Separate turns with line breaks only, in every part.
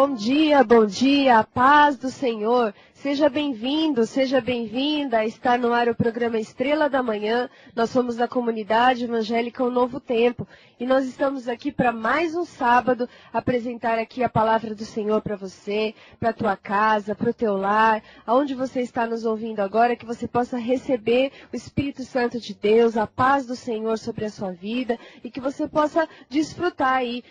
bom dia, a paz do Senhor. Seja bem-vindo, seja bem-vinda. Está no ar o programa Estrela da Manhã. Nós somos da comunidade evangélica O Novo Tempo. E nós estamos aqui para mais um sábado apresentar aqui a palavra do Senhor para você, para a tua casa, para o teu lar, aonde você está nos ouvindo agora, que você possa receber o Espírito Santo de Deus, a paz do Senhor sobre a sua vida e que você possa desfrutar aí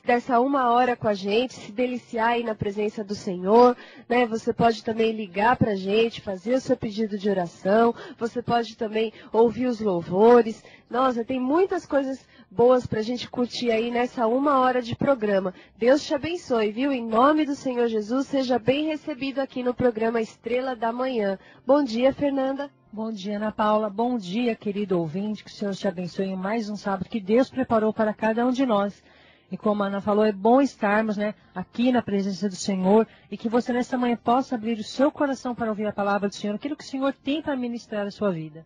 dessa uma hora com a gente, se deliciar aí na presença do Senhor, né? Você pode também ligar para a gente, fazer o seu pedido de oração, você pode também ouvir os louvores. Nossa, tem muitas coisas boas para a gente curtir aí nessa uma hora de programa. Deus te abençoe, viu? Em nome do Senhor Jesus, seja bem recebido aqui no programa Estrela da Manhã. Bom dia, Fernanda.
Bom dia, Ana Paula. Bom dia, querido ouvinte. Que o Senhor te abençoe em mais um sábado que Deus preparou para cada um de nós. E como a Ana falou, é bom estarmos, aqui na presença do Senhor e que você nessa manhã possa abrir o seu coração para ouvir a palavra do Senhor, aquilo que o Senhor tem para ministrar a sua vida.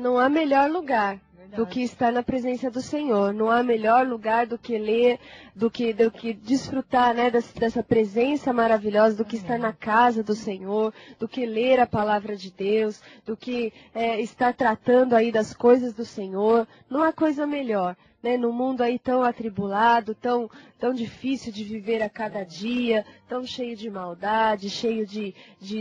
Não há melhor lugar do que estar na presença do Senhor. Não há melhor lugar do que ler, do que desfrutar, dessa presença maravilhosa, do que estar na casa do Senhor, do que ler a palavra de Deus, do que estar tratando aí das coisas do Senhor. Não há coisa melhor. No mundo aí tão atribulado, tão difícil de viver a cada dia, tão cheio de maldade, cheio de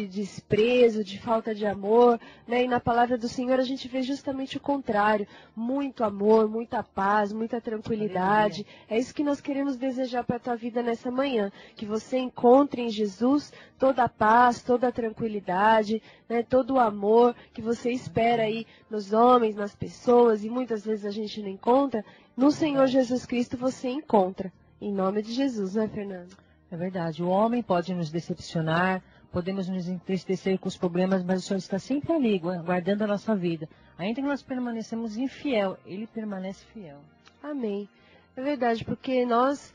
desprezo, de falta de amor, E na palavra do Senhor a gente vê justamente o contrário, muito amor, muita paz, muita tranquilidade. É isso que nós queremos desejar para a tua vida nessa manhã, que você encontre em Jesus toda a paz, toda a tranquilidade, todo o amor que você espera aí nos homens, nas pessoas, e muitas vezes a gente não encontra. No Senhor Jesus Cristo você encontra. Em nome de Jesus, não é, Fernando?
É verdade. O homem pode nos decepcionar, podemos nos entristecer com os problemas, mas o Senhor está sempre ali, guardando a nossa vida. Ainda que nós permanecemos infiel, Ele permanece fiel.
Amém. É verdade, porque nós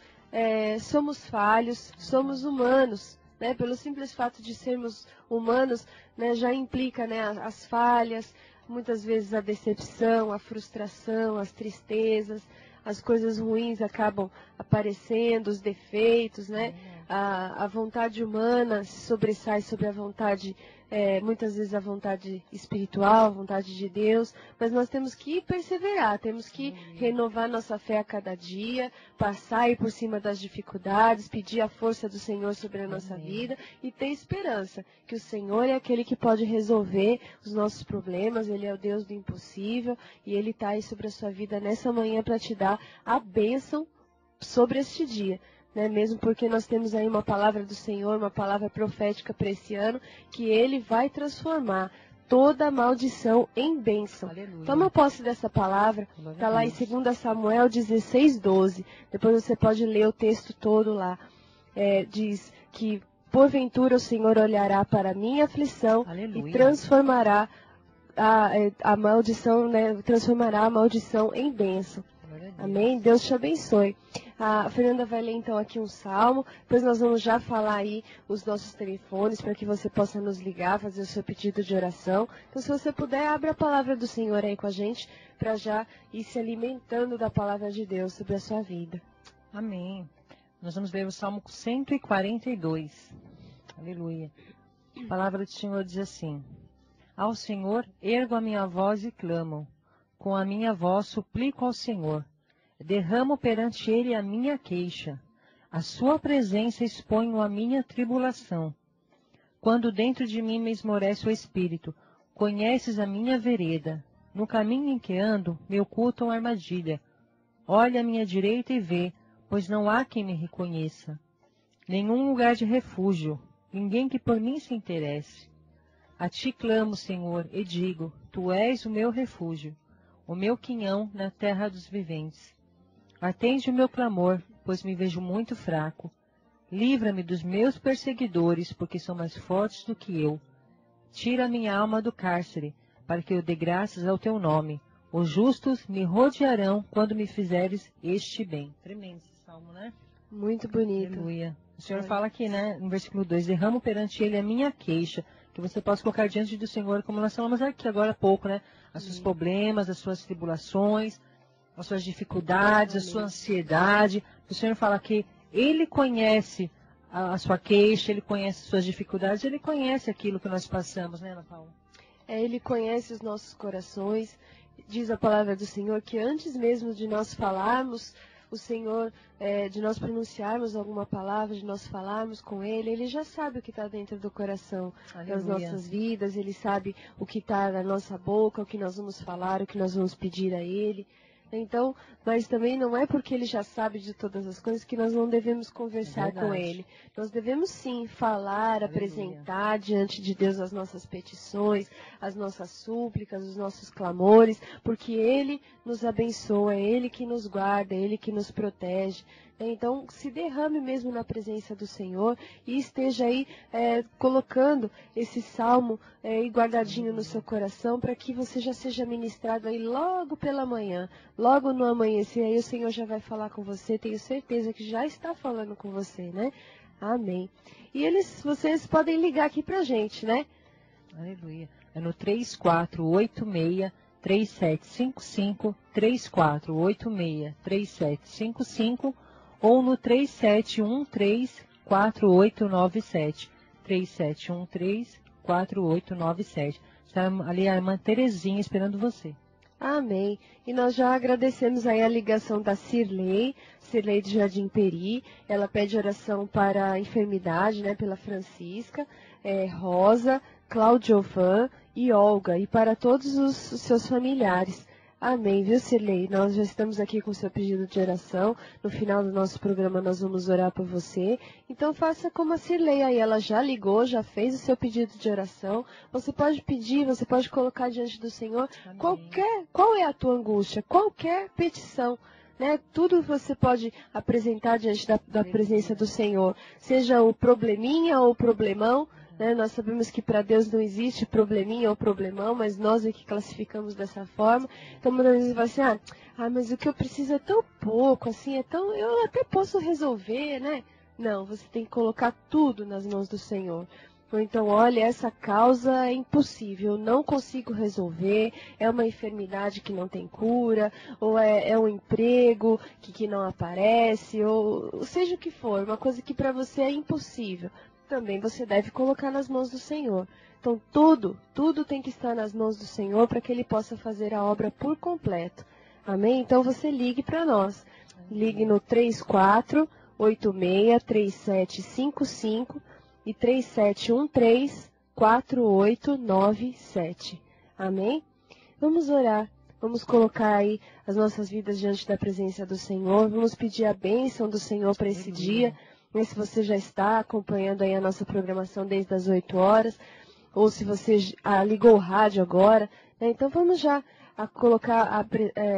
somos falhos, somos humanos. Pelo simples fato de sermos humanos, já implica as falhas, muitas vezes a decepção, a frustração, as tristezas, as coisas ruins acabam aparecendo, os defeitos, A vontade humana se sobressai sobre a vontade, muitas vezes a vontade espiritual, a vontade de Deus, mas nós temos que perseverar, temos que renovar nossa fé a cada dia, passar aí por cima das dificuldades, pedir a força do Senhor sobre a nossa vida e ter esperança, que o Senhor é aquele que pode resolver os nossos problemas, Ele é o Deus do impossível e Ele está aí sobre a sua vida nessa manhã para te dar a bênção sobre este dia. Mesmo porque nós temos aí uma palavra do Senhor, uma palavra profética para esse ano, que Ele vai transformar toda maldição em bênção.
Aleluia.
Toma posse dessa palavra, está lá em 2 Samuel 16:12. Depois você pode ler o texto todo lá. Diz que, porventura, o Senhor olhará para a minha aflição. Aleluia. E transformará a maldição, transformará a maldição em bênção. Amém? Deus te abençoe. A Fernanda vai ler então aqui um salmo, depois nós vamos já falar aí os nossos telefones para que você possa nos ligar, fazer o seu pedido de oração. Então se você puder, abra a palavra do Senhor aí com a gente, para já ir se alimentando da palavra de Deus sobre a sua vida.
Amém. Nós vamos ler o Salmo 142. Aleluia. A palavra do Senhor diz assim: Ao Senhor ergo a minha voz e clamo, com a minha voz suplico ao Senhor. Derramo perante Ele a minha queixa. A sua presença exponho a minha tribulação. Quando dentro de mim me esmorece o espírito, conheces a minha vereda. No caminho em que ando, me ocultam armadilha. Olha à minha direita e vê, pois não há quem me reconheça. Nenhum lugar de refúgio, ninguém que por mim se interesse. A ti clamo, Senhor, e digo, tu és o meu refúgio, o meu quinhão na terra dos viventes. Atende o meu clamor, pois me vejo muito fraco. Livra-me dos meus perseguidores, porque são mais fortes do que eu. Tira minha alma do cárcere, para que eu dê graças ao teu nome. Os justos me rodearão quando me fizeres este bem. Tremendo esse salmo, né?
Muito bonito.
Aleluia. O Senhor fala aqui, no versículo 2, derramo perante Ele a minha queixa, que você possa colocar diante do Senhor, como nós falamos aqui agora há pouco, Os seus problemas, as suas tribulações, as suas dificuldades, a sua ansiedade. O Senhor fala que Ele conhece a sua queixa, Ele conhece as suas dificuldades, Ele conhece aquilo que nós passamos, né, Ana Paula?
Ele conhece os nossos corações. Diz a palavra do Senhor que antes mesmo de nós falarmos, o Senhor, de nós pronunciarmos alguma palavra, de nós falarmos com Ele já sabe o que está dentro do coração das nossas vidas, Ele sabe o que está na nossa boca, o que nós vamos falar, o que nós vamos pedir a Ele. Então, mas também não é porque Ele já sabe de todas as coisas que nós não devemos conversar com Ele. Nós devemos sim falar, apresentar diante de Deus as nossas petições, as nossas súplicas, os nossos clamores, porque Ele nos abençoa, é Ele que nos guarda, é Ele que nos protege. Então, se derrame mesmo na presença do Senhor e esteja aí colocando esse salmo guardadinho no seu coração para que você já seja ministrado aí logo pela manhã, logo no amanhecer. Aí o Senhor já vai falar com você, tenho certeza que já está falando com você, né? Amém. E vocês podem ligar aqui pra gente, né?
Aleluia. É no 3486-3755, 3486-3755, ou no 3713-4897, 3713-4897. Está ali a irmã Terezinha esperando você.
Amém. E nós já agradecemos aí a ligação da Cirlei de Jardim Peri. Ela pede oração para a enfermidade, né, pela Francisca, Rosa, Claudiovan e Olga, e para todos os seus familiares. Amém, viu, Cirlei? Nós já estamos aqui com o seu pedido de oração. No final do nosso programa nós vamos orar por você. Então faça como a Cirlei aí. Ela já ligou, já fez o seu pedido de oração. Você pode pedir, você pode colocar diante do Senhor qual é a tua angústia, qualquer petição. Né? Tudo você pode apresentar diante da presença do Senhor. Seja o probleminha ou o problemão. Né? Nós sabemos que para Deus não existe probleminha ou problemão, mas nós é que classificamos dessa forma. Então, muitas vezes vai assim, mas o que eu preciso é tão pouco, assim, eu até posso resolver, né? Não, você tem que colocar tudo nas mãos do Senhor. Ou então, olha, essa causa é impossível, eu não consigo resolver, é uma enfermidade que não tem cura, ou é um emprego que não aparece, ou seja o que for, uma coisa que para você é impossível. Também você deve colocar nas mãos do Senhor. Então, tudo tem que estar nas mãos do Senhor para que Ele possa fazer a obra por completo. Amém? Então, você ligue para nós. Ligue no 3486-3755 e 3713-4897. Amém? Vamos orar. Vamos colocar aí as nossas vidas diante da presença do Senhor. Vamos pedir a bênção do Senhor para esse dia. Se você já está acompanhando aí a nossa programação desde as 8 horas, ou se você ligou o rádio agora, né? Então vamos já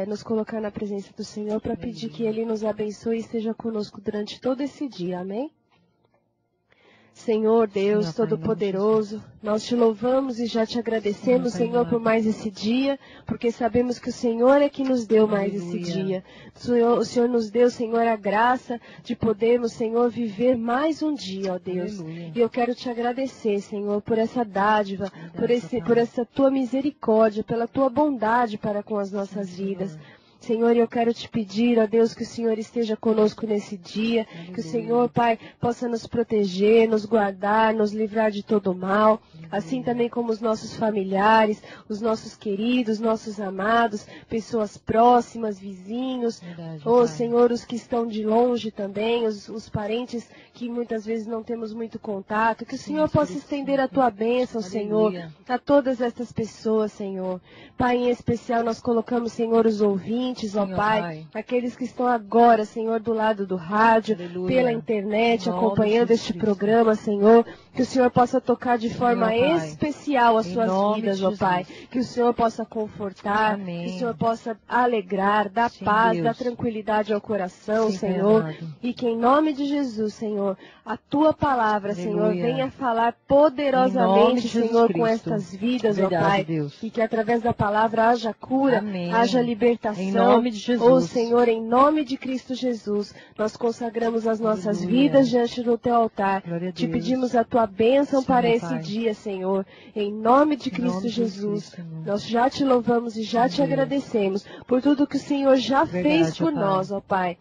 nos colocar na presença do Senhor para pedir que Ele nos abençoe e esteja conosco durante todo esse dia. Amém? Senhor Deus Todo-Poderoso, nós te louvamos e já te agradecemos, Senhor, por mais esse dia, porque sabemos que o Senhor é que nos deu mais esse dia. O Senhor nos deu, Senhor, a graça de podermos, Senhor, viver mais um dia, ó Deus. E eu quero te agradecer, Senhor, por essa dádiva, por essa tua misericórdia, pela tua bondade para com as nossas vidas. Senhor, eu quero te pedir, ó Deus, que o Senhor esteja conosco nesse dia, que o Senhor, Pai, possa nos proteger, nos guardar, nos livrar de todo mal, assim também como os nossos familiares, os nossos queridos, nossos amados, pessoas próximas, vizinhos, Senhor, os que estão de longe também, os parentes que muitas vezes não temos muito contato, que o Senhor possa estender a tua bênção, Senhor, a todas estas pessoas, Senhor. Pai, em especial nós colocamos, Senhor, os ouvintes, ó Pai, aqueles que estão agora, Senhor, do lado do rádio, pela internet, acompanhando este programa, Senhor, que o Senhor possa tocar de forma especial as suas vidas, ó Pai, que o Senhor possa confortar, que o Senhor possa alegrar, dar paz, dar tranquilidade ao coração, Senhor, e que em nome de Jesus, Senhor, a tua palavra, Senhor, venha falar poderosamente, Senhor, com estas vidas, ó Pai, e que através da palavra haja cura, haja libertação. Em nome de Jesus. Ó Senhor, em nome de Cristo Jesus, nós consagramos as nossas vidas diante do teu altar. Te pedimos a tua bênção para esse dia, Senhor. Em nome de Cristo Jesus, nós já te louvamos e já te agradecemos por tudo que o Senhor já fez por nós, ó Pai.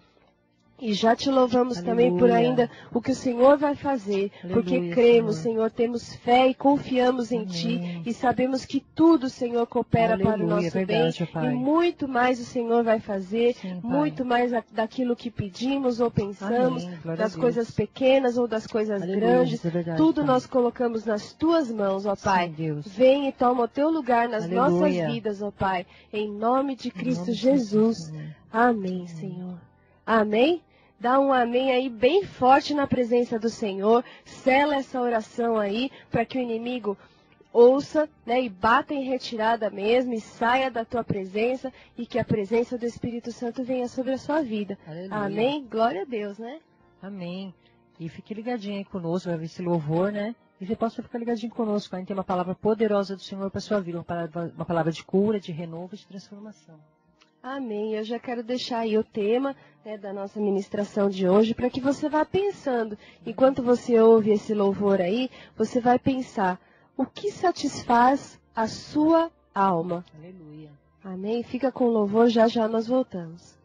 E já te louvamos também por ainda o que o Senhor vai fazer, porque cremos, Senhor, temos fé e confiamos em Ti e sabemos que tudo, Senhor, coopera para o nosso bem e muito mais o Senhor vai fazer, muito mais daquilo que pedimos ou pensamos, das coisas pequenas ou das coisas grandes, tudo nós colocamos nas Tuas mãos, ó Pai. Vem e toma o Teu lugar nas nossas vidas, ó Pai, em nome de Cristo Jesus. Amém, Senhor. Amém? Dá um amém aí bem forte na presença do Senhor. Sela essa oração aí para que o inimigo ouça, né, e bata em retirada mesmo e saia da tua presença e que a presença do Espírito Santo venha sobre a sua vida. Aleluia. Amém? Glória a Deus, né?
Amém. E fique ligadinho aí conosco, vai ver esse louvor, né? E você possa ficar ligadinho conosco, a gente tem uma palavra poderosa do Senhor para a sua vida, uma palavra de cura, de renovo, de transformação.
Amém. Eu já quero deixar aí o tema, né, da nossa ministração de hoje, para que você vá pensando. Enquanto você ouve esse louvor aí, você vai pensar, o que satisfaz a sua alma?
Aleluia.
Amém? Fica com o louvor, já já nós voltamos.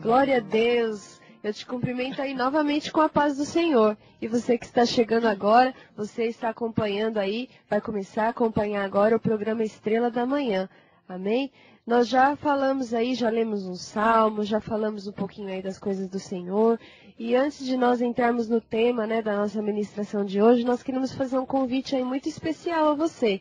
Glória a Deus. Eu te cumprimento aí novamente com a paz do Senhor. E você que está chegando agora, você está acompanhando aí, vai começar a acompanhar agora o programa Estrela da Manhã. Amém? Nós já falamos aí, já lemos um salmo, já falamos um pouquinho aí das coisas do Senhor. E antes de nós entrarmos no tema, né, da nossa ministração de hoje, nós queremos fazer um convite aí muito especial a você.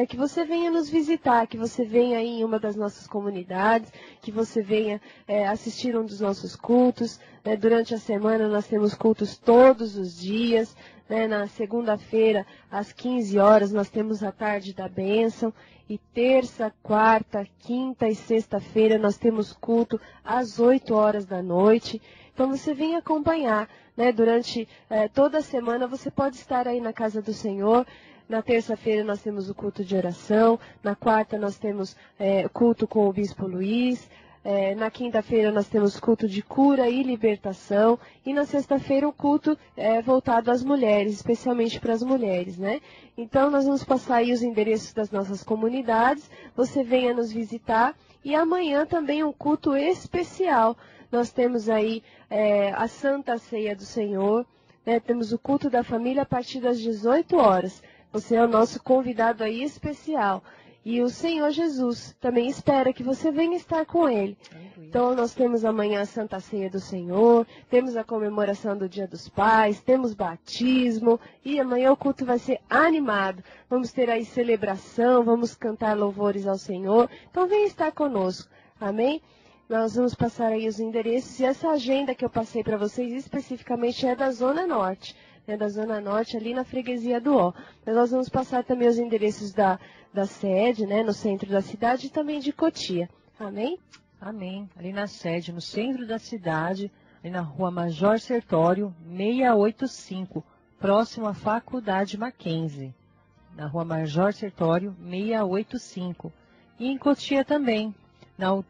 Que você venha nos visitar, que você venha aí em uma das nossas comunidades, que você venha assistir um dos nossos cultos. Durante a semana nós temos cultos todos os dias. Na segunda-feira, às 15 horas, nós temos a tarde da bênção. E terça, quarta, quinta e sexta-feira nós temos culto às 8 horas da noite. Então você vem acompanhar. Durante toda a semana você pode estar aí na casa do Senhor. Na terça-feira nós temos o culto de oração, na quarta nós temos culto com o Bispo Luiz, na quinta-feira nós temos culto de cura e libertação, e na sexta-feira o culto voltado às mulheres, especialmente para as mulheres, né? Então nós vamos passar aí os endereços das nossas comunidades, você venha nos visitar, e amanhã também um culto especial. Nós temos aí a Santa Ceia do Senhor, temos o culto da família a partir das 18 horas. Você é o nosso convidado aí especial. E o Senhor Jesus também espera que você venha estar com Ele. Então, nós temos amanhã a Santa Ceia do Senhor, temos a comemoração do Dia dos Pais, temos batismo, e amanhã o culto vai ser animado. Vamos ter aí celebração, vamos cantar louvores ao Senhor. Então, venha estar conosco. Amém? Nós vamos passar aí os endereços, e essa agenda que eu passei para vocês especificamente é da Zona Norte. Da Zona Norte, ali na freguesia do Ó. Mas nós vamos passar também os endereços da sede, no centro da cidade, e também de Cotia. Amém?
Amém. Ali na sede, no centro da cidade, ali na Rua Major Sertório, 685, próximo à Faculdade Mackenzie. Na Rua Major Sertório, 685. E em Cotia também,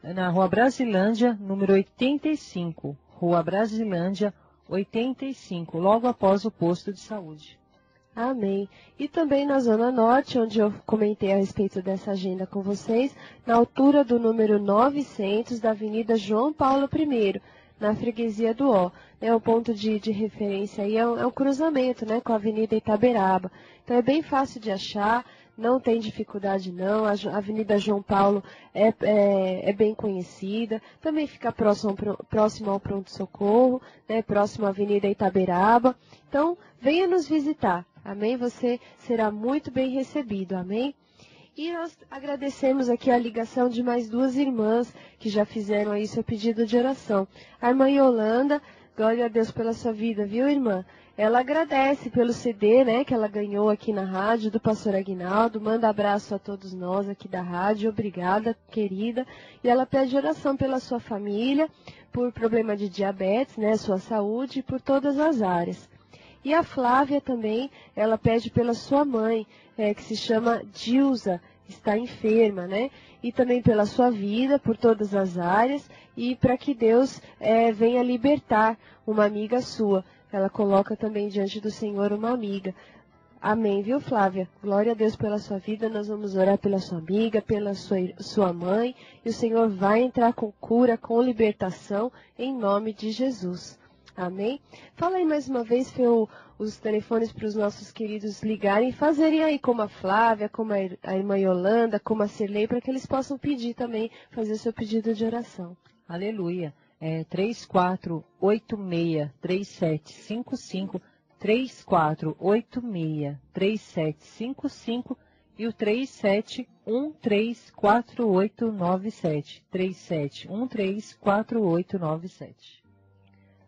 na Rua Brasilândia, número 85. Rua Brasilândia, 85, logo após o posto de saúde.
Amém. E também na Zona Norte, onde eu comentei a respeito dessa agenda com vocês, na altura do número 900 da Avenida João Paulo I, na freguesia do Ó. O ponto de referência aí é um cruzamento, com a Avenida Itaberaba. Então é bem fácil de achar. Não tem dificuldade não, a Avenida João Paulo é bem conhecida, também fica próximo ao pronto-socorro, próximo à Avenida Itaberaba. Então, venha nos visitar, amém? Você será muito bem recebido, amém? E nós agradecemos aqui a ligação de mais duas irmãs que já fizeram aí seu pedido de oração. A irmã Yolanda, glória a Deus pela sua vida, viu, irmã? Ela agradece pelo CD, que ela ganhou aqui na rádio, do pastor Aguinaldo. Manda abraço a todos nós aqui da rádio. Obrigada, querida. E ela pede oração pela sua família, por problema de diabetes, sua saúde e por todas as áreas. E a Flávia também, ela pede pela sua mãe, que se chama Dilza, está enferma, E também pela sua vida, por todas as áreas, e para que Deus venha libertar uma amiga sua. Ela coloca também diante do Senhor uma amiga. Amém, viu, Flávia? Glória a Deus pela sua vida. Nós vamos orar pela sua amiga, pela sua mãe. E o Senhor vai entrar com cura, com libertação, em nome de Jesus. Amém? Fala aí mais uma vez, Fê, os telefones para os nossos queridos ligarem e fazerem aí como a Flávia, como a irmã Yolanda, como a Cirlei, para que eles possam pedir também, fazer o seu pedido de oração.
Aleluia. 3486-3755, 3486-3755 e o 37134897, 37134897.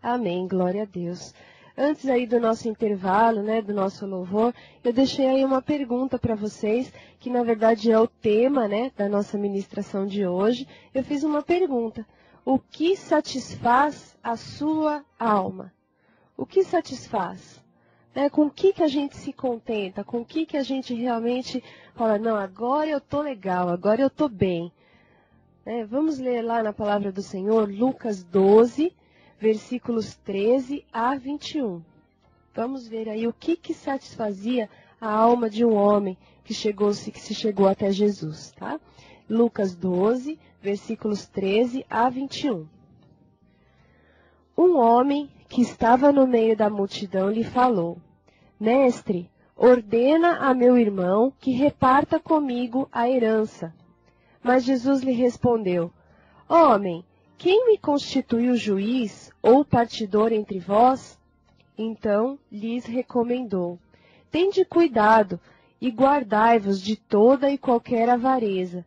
Amém, glória a Deus. Antes aí do nosso intervalo, né, do nosso louvor, eu deixei aí uma pergunta para vocês, que na verdade é o tema, né, da nossa ministração de hoje. Eu fiz uma pergunta: o que satisfaz a sua alma? O que satisfaz? Com o que a gente se contenta? Com o que a gente realmente fala, não, agora eu estou legal, agora eu estou bem? Vamos ler lá na palavra do Senhor, Lucas 12, versículos 13 a 21. Vamos ver aí o que satisfazia a alma de um homem que se chegou até Jesus, tá? Lucas 12, versículos 13 a 21. Um homem que estava no meio da multidão lhe falou: Mestre, ordena a meu irmão que reparta comigo a herança. Mas Jesus lhe respondeu: Homem, quem me constituiu juiz ou partidor entre vós? Então lhes recomendou: Tende cuidado e guardai-vos de toda e qualquer avareza,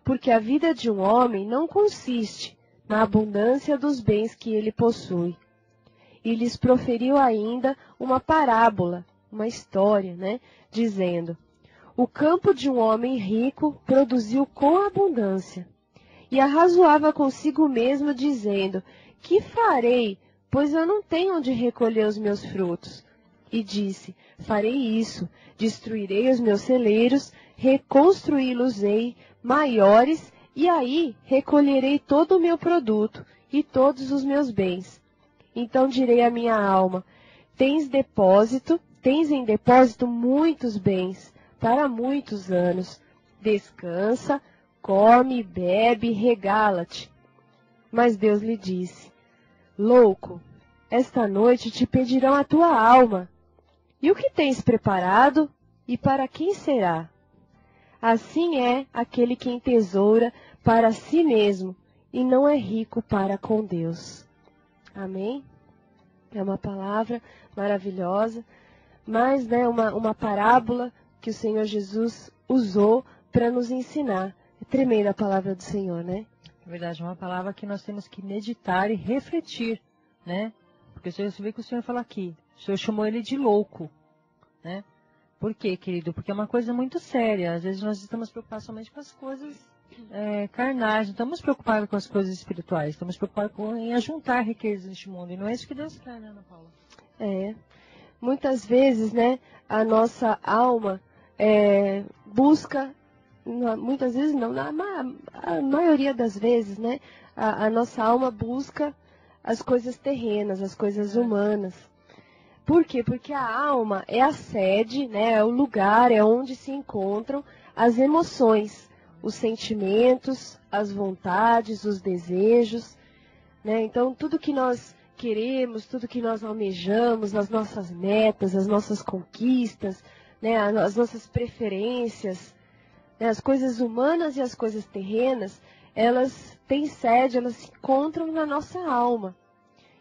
porque a vida de um homem não consiste na abundância dos bens que ele possui. E lhes proferiu ainda uma parábola, uma história, dizendo: O campo de um homem rico produziu com abundância. E arrazoava consigo mesmo, dizendo: Que farei, pois eu não tenho onde recolher os meus frutos? E disse: Farei isso, destruirei os meus celeiros, reconstruí-los-ei maiores, e aí recolherei todo o meu produto e todos os meus bens. Então direi à minha alma: Tens em depósito muitos bens, para muitos anos. Descansa, come, bebe, regala-te. Mas Deus lhe disse: Louco, esta noite te pedirão a tua alma. E o que tens preparado? E para quem será? Assim é aquele que entesoura para si mesmo e não é rico para com Deus. Amém? É uma palavra maravilhosa, mas uma parábola que o Senhor Jesus usou para nos ensinar. É tremenda a palavra do Senhor, né?
É verdade, uma palavra que nós temos que meditar e refletir, né? Porque você vê que o Senhor fala aqui, o Senhor chamou ele de louco, né? Por quê, querido? Porque é uma coisa muito séria. Às vezes nós estamos preocupados somente com as coisas carnais, não estamos preocupados com as coisas espirituais, estamos preocupados em ajuntar riquezas neste mundo. E não é isso que Deus quer, né, Ana Paula?
Muitas vezes, a nossa alma busca, muitas vezes não, a maioria das vezes, a nossa alma busca as coisas terrenas, as coisas humanas. Por quê? Porque a alma é a sede, é o lugar, é onde se encontram as emoções, os sentimentos, as vontades, os desejos. Então, tudo que nós queremos, tudo que nós almejamos, as nossas metas, as nossas conquistas, as nossas preferências, as coisas humanas e as coisas terrenas, elas têm sede, elas se encontram na nossa alma.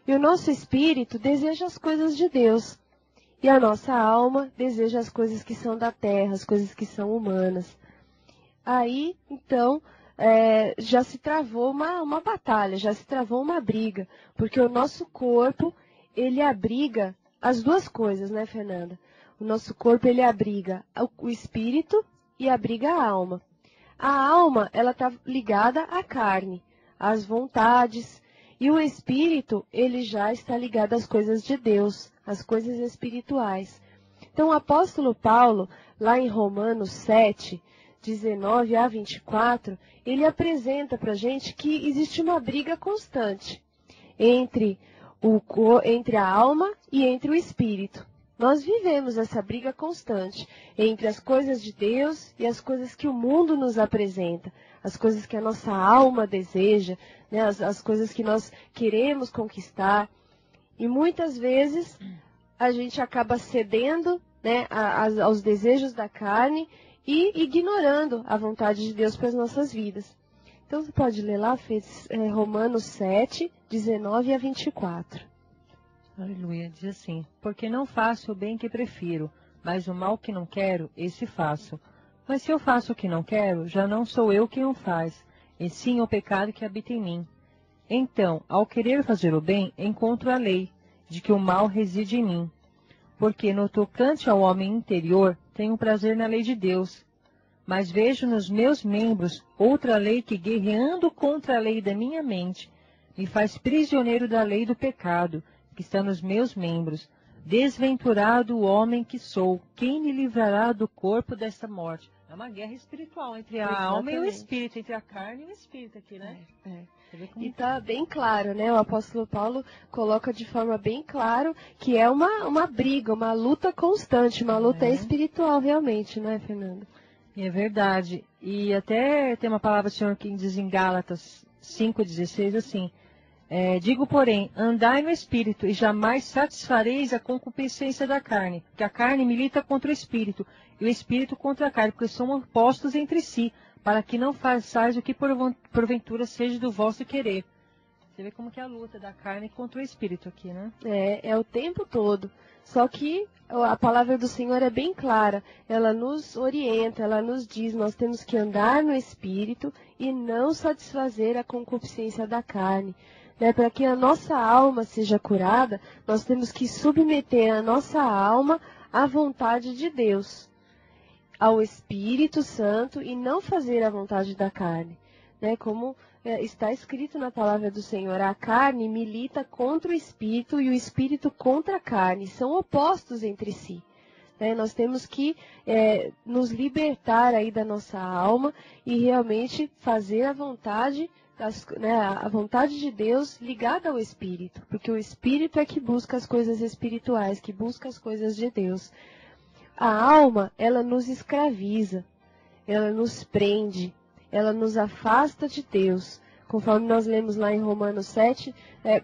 E o nosso espírito deseja as coisas de Deus. E a nossa alma deseja as coisas que são da terra, as coisas que são humanas. Aí, então, já se travou uma batalha, já se travou uma briga. Porque o nosso corpo, ele abriga as duas coisas, né, Fernanda? O nosso corpo, ele abriga o espírito e abriga a alma. A alma, ela está ligada à carne, às vontades. E o espírito, ele já está ligado às coisas de Deus, às coisas espirituais. Então, o apóstolo Paulo, lá em Romanos 7, 19 a 24, ele apresenta para a gente que existe uma briga constante entre a alma e entre o espírito. Nós vivemos essa briga constante entre as coisas de Deus e as coisas que o mundo nos apresenta, as coisas que a nossa alma deseja, né, as coisas que nós queremos conquistar. E muitas vezes a gente acaba cedendo, né, aos desejos da carne e ignorando a vontade de Deus para as nossas vidas. Então você pode ler lá, Romanos 7, 19 a 24.
Aleluia, diz assim: porque não faço o bem que prefiro, mas o mal que não quero, esse faço. Mas se eu faço o que não quero, já não sou eu quem o faz, e sim o pecado que habita em mim. Então, ao querer fazer o bem, encontro a lei, de que o mal reside em mim. Porque no tocante ao homem interior, tenho prazer na lei de Deus. Mas vejo nos meus membros outra lei que, guerreando contra a lei da minha mente, me faz prisioneiro da lei do pecado, que está nos meus membros. Desventurado o homem que sou, quem me livrará do corpo desta morte? É uma guerra espiritual entre a alma e o espírito, entre a carne e o espírito aqui, né?
E está bem claro, né? O apóstolo Paulo coloca de forma bem clara que é uma briga, uma luta constante, uma luta espiritual realmente, não é, Fernando?
É verdade. E até tem uma palavra do Senhor que diz em Gálatas 5,16 assim: digo, porém, andai no Espírito, e jamais satisfareis a concupiscência da carne, porque a carne milita contra o Espírito, e o Espírito contra a carne, porque são opostos entre si, para que não façais o que porventura seja do vosso querer. Você vê como que é a luta da carne contra o Espírito aqui, né?
É o tempo todo. Só que a palavra do Senhor é bem clara. Ela nos orienta, ela nos diz, nós temos que andar no Espírito e não satisfazer a concupiscência da carne. Para que a nossa alma seja curada, nós temos que submeter a nossa alma à vontade de Deus, ao Espírito Santo, e não fazer a vontade da carne. Como está escrito na palavra do Senhor, a carne milita contra o Espírito e o Espírito contra a carne, são opostos entre si. Nós temos que nos libertar aí da nossa alma e realmente fazer a vontade a vontade de Deus ligada ao Espírito, porque o Espírito é que busca as coisas espirituais, que busca as coisas de Deus. A alma, ela nos escraviza, ela nos prende, ela nos afasta de Deus. Conforme nós lemos lá em Romanos 7,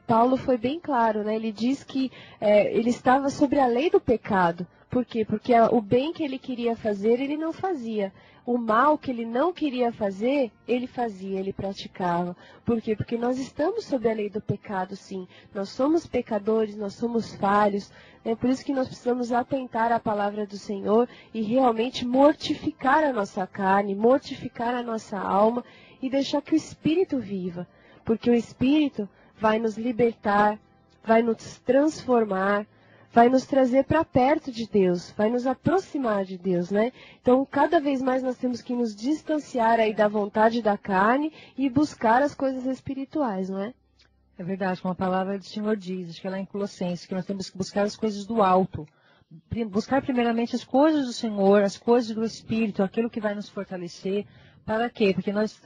Paulo foi bem claro, né? Ele diz que ele estava sobre a lei do pecado. Por quê? Porque o bem que ele queria fazer, ele não fazia. O mal que ele não queria fazer, ele fazia, ele praticava. Por quê? Porque nós estamos sob a lei do pecado, sim. Nós somos pecadores, nós somos falhos. É por isso que nós precisamos atentar à palavra do Senhor e realmente mortificar a nossa carne, mortificar a nossa alma e deixar que o Espírito viva. Porque o Espírito vai nos libertar, vai nos transformar, vai nos trazer para perto de Deus, vai nos aproximar de Deus, né? Então, cada vez mais nós temos que nos distanciar aí da vontade da carne e buscar as coisas espirituais, não é?
É verdade, como a palavra do Senhor diz, acho que é lá em Colossenses, que nós temos que buscar as coisas do alto. Buscar primeiramente as coisas do Senhor, as coisas do Espírito, aquilo que vai nos fortalecer. Para quê? Porque nós,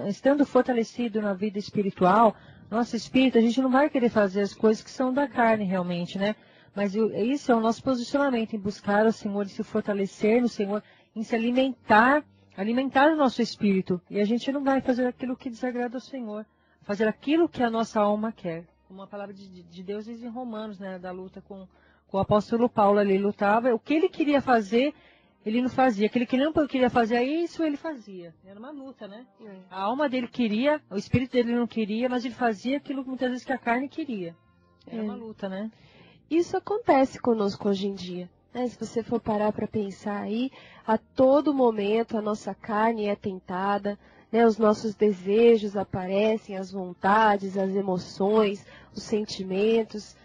estando fortalecido na vida espiritual, nosso espírito, a gente não vai querer fazer as coisas que são da carne realmente, né? Mas isso é o nosso posicionamento, em buscar o Senhor, em se fortalecer no Senhor, em se alimentar o nosso espírito. E a gente não vai fazer aquilo que desagrada ao Senhor, fazer aquilo que a nossa alma quer. Como a palavra de Deus diz em Romanos, né, da luta com o apóstolo Paulo ali, lutava. O que ele queria fazer, ele não fazia. Aquele que não queria fazer isso, ele fazia. Era uma luta, né? A alma dele queria, o espírito dele não queria, mas ele fazia aquilo muitas vezes que a carne queria. Era uma luta, né?
Isso acontece conosco hoje em dia. Se você for parar para pensar aí, a todo momento a nossa carne é tentada, os nossos desejos aparecem, as vontades, as emoções, os sentimentos.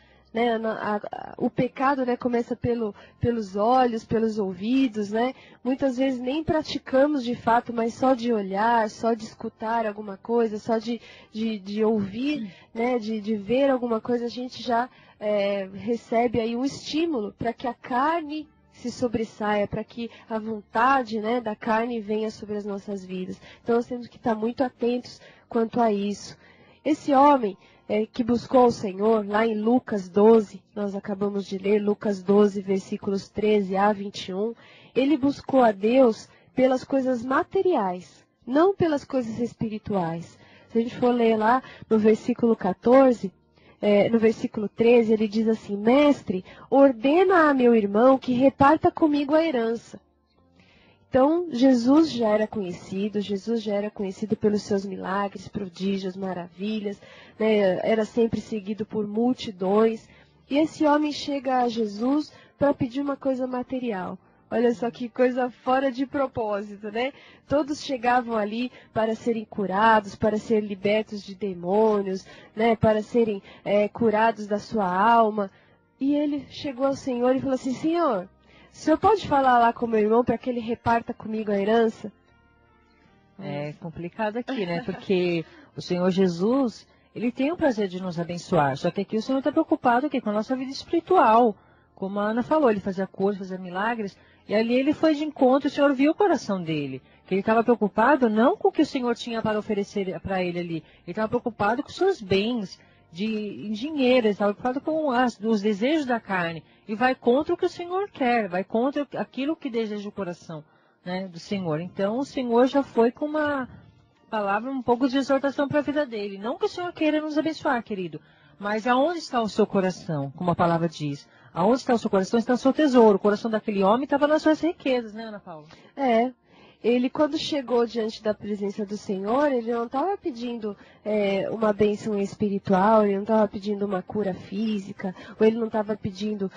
O pecado, começa pelos olhos, pelos ouvidos. Muitas vezes nem praticamos de fato, mas só de olhar, só de escutar alguma coisa, só de ouvir, de ver alguma coisa, a gente já recebe aí um estímulo para que a carne se sobressaia, para que a vontade da carne venha sobre as nossas vidas. Então nós temos que estar muito atentos quanto a isso. Esse homem que buscou o Senhor, lá em Lucas 12, nós acabamos de ler, Lucas 12, versículos 13 a 21, ele buscou a Deus pelas coisas materiais, não pelas coisas espirituais. Se a gente for ler lá no versículo 14, no versículo 13, ele diz assim: Mestre, ordena a meu irmão que reparta comigo a herança. Então, Jesus já era conhecido pelos seus milagres, prodígios, maravilhas, né? Era sempre seguido por multidões. E esse homem chega a Jesus para pedir uma coisa material. Olha só que coisa fora de propósito, né? Todos chegavam ali para serem curados, para serem libertos de demônios, né? Para serem curados da sua alma. E ele chegou ao Senhor e falou assim: Senhor, o senhor pode falar lá com meu irmão para que ele reparta comigo a herança?
É complicado aqui, né? Porque o Senhor Jesus, ele tem o prazer de nos abençoar. Só que aqui o Senhor está preocupado aqui com a nossa vida espiritual. Como a Ana falou, ele fazia curas, fazia milagres. E ali ele foi de encontro, o Senhor viu o coração dele. Que ele estava preocupado não com o que o Senhor tinha para oferecer para ele ali. Ele estava preocupado com os seus bens, em dinheiro, ele estava preocupado com os desejos da carne. E vai contra o que o Senhor quer, vai contra aquilo que deseja o coração, né, do Senhor. Então o Senhor já foi com uma palavra um pouco de exortação para a vida dele. Não que o Senhor queira nos abençoar, querido, mas aonde está o seu coração, como a palavra diz? Aonde está o seu coração, está o seu tesouro. O coração daquele homem estava nas suas riquezas, né, Ana Paula?
Ele, quando chegou diante da presença do Senhor, ele não estava pedindo uma bênção espiritual, ele não estava pedindo uma cura física, ou ele não estava pedindo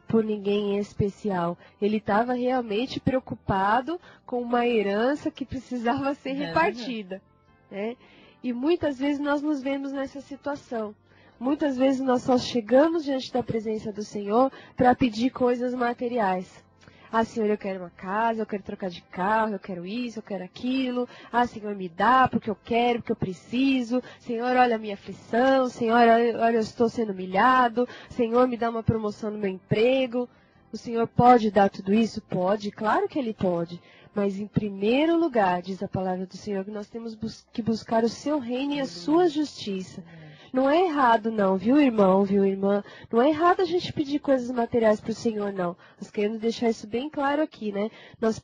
por ninguém em especial. Ele estava realmente preocupado com uma herança que precisava ser repartida. Né? E muitas vezes nós nos vemos nessa situação. Muitas vezes nós só chegamos diante da presença do Senhor para pedir coisas materiais. Ah, Senhor, eu quero uma casa, eu quero trocar de carro, eu quero isso, eu quero aquilo. Ah, Senhor, me dá porque eu quero, porque eu preciso. Senhor, olha a minha aflição. Senhor, olha, eu estou sendo humilhado. Senhor, me dá uma promoção no meu emprego. O Senhor pode dar tudo isso? Pode, claro que Ele pode. Mas em primeiro lugar, diz a palavra do Senhor, que nós temos que buscar o seu reino e a sua justiça. Não é errado não, viu irmão, viu irmã? Não é errado a gente pedir coisas materiais para o Senhor, não. Nós queremos deixar isso bem claro aqui, né? Nós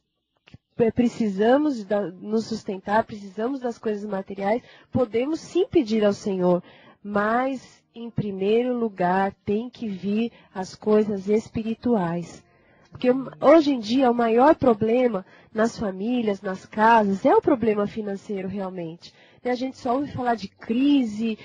precisamos nos sustentar, precisamos das coisas materiais, podemos sim pedir ao Senhor, mas em primeiro lugar tem que vir as coisas espirituais. Porque hoje em dia o maior problema nas famílias, nas casas, é o problema financeiro realmente. A gente só ouve falar de crise,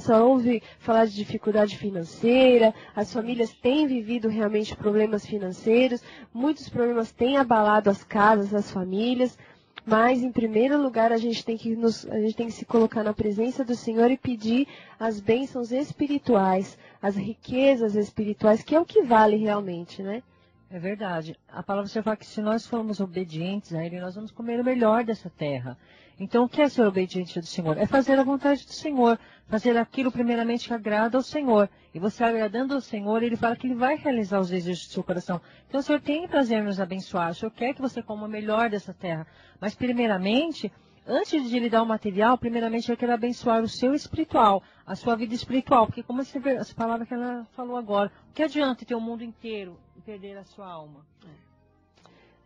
só ouve falar de dificuldade financeira, as famílias têm vivido realmente problemas financeiros, muitos problemas têm abalado as casas, as famílias, mas em primeiro lugar a gente tem que se colocar na presença do Senhor e pedir as bênçãos espirituais, as riquezas espirituais, que é o que vale realmente, né?
É verdade. A palavra do Senhor fala que se nós formos obedientes a Ele, nós vamos comer o melhor dessa terra. Então, o que é ser obediente do Senhor? É fazer a vontade do Senhor, fazer aquilo primeiramente que agrada ao Senhor. E você agradando ao Senhor, Ele fala que Ele vai realizar os desejos do seu coração. Então, o Senhor tem prazer em nos abençoar. O Senhor quer que você coma o melhor dessa terra. Mas, primeiramente, antes de lhe dar o material, primeiramente eu quero abençoar o seu espiritual, a sua vida espiritual. Porque como essa palavra que ela falou agora, o que adianta ter o mundo inteiro e perder a sua alma?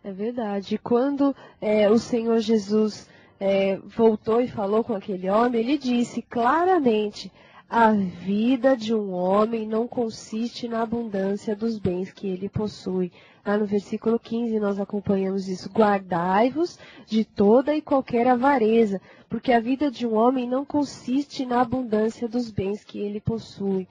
É verdade. Quando o Senhor Jesus voltou e falou com aquele homem, ele disse claramente: a vida de um homem não consiste na abundância dos bens que ele possui. Lá no versículo 15 nós acompanhamos isso. Guardai-vos de toda e qualquer avareza, porque a vida de um homem não consiste na abundância dos bens que ele possui.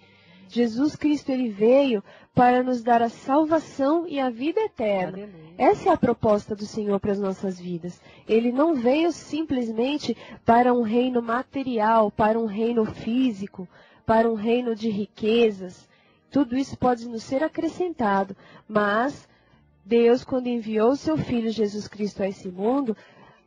Jesus Cristo, ele veio para nos dar a salvação e a vida eterna.
Aleluia.
Essa é a proposta do Senhor para as nossas vidas. Ele não veio simplesmente para um reino material, para um reino físico, para um reino de riquezas. Tudo isso pode nos ser acrescentado, mas Deus, quando enviou o seu Filho Jesus Cristo a esse mundo,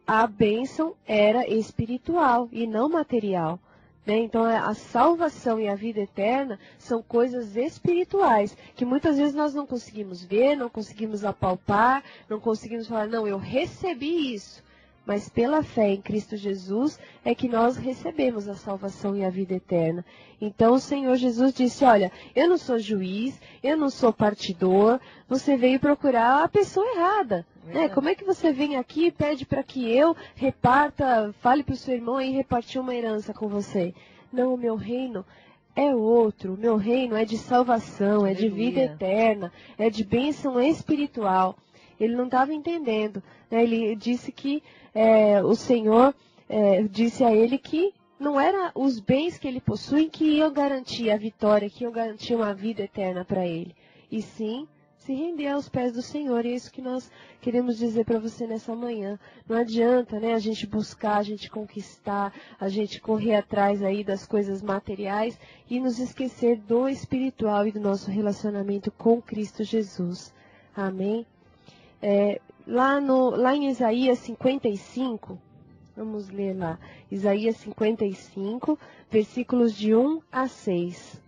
a bênção era espiritual e não material. Então, a salvação e a vida eterna são coisas espirituais, que muitas vezes nós não conseguimos ver, não conseguimos apalpar, não conseguimos falar, não, eu recebi isso. mas pela fé em Cristo Jesus é que nós recebemos a salvação e a vida eterna. Então o Senhor Jesus disse, olha, eu não sou juiz, eu não sou partidor, você veio procurar a pessoa errada. Né? Como é que você vem aqui e pede para que eu reparta, fale para o seu irmão e repartir uma herança com você? Não, o meu reino é outro, o meu reino é de salvação, é de vida eterna, é de bênção espiritual. Ele não estava entendendo. Né? Ele disse que o Senhor disse a ele que não eram os bens que ele possui que iam garantir a vitória, que iam garantir uma vida eterna para ele. E sim, se render aos pés do Senhor. E é isso que nós queremos dizer para você nessa manhã. Não adianta, né, a gente buscar, a gente conquistar, a gente correr atrás aí das coisas materiais e nos esquecer do espiritual e do nosso relacionamento com Cristo Jesus. Amém? Lá em Isaías 55, vamos ler lá. Isaías 55, versículos de 1 a 6.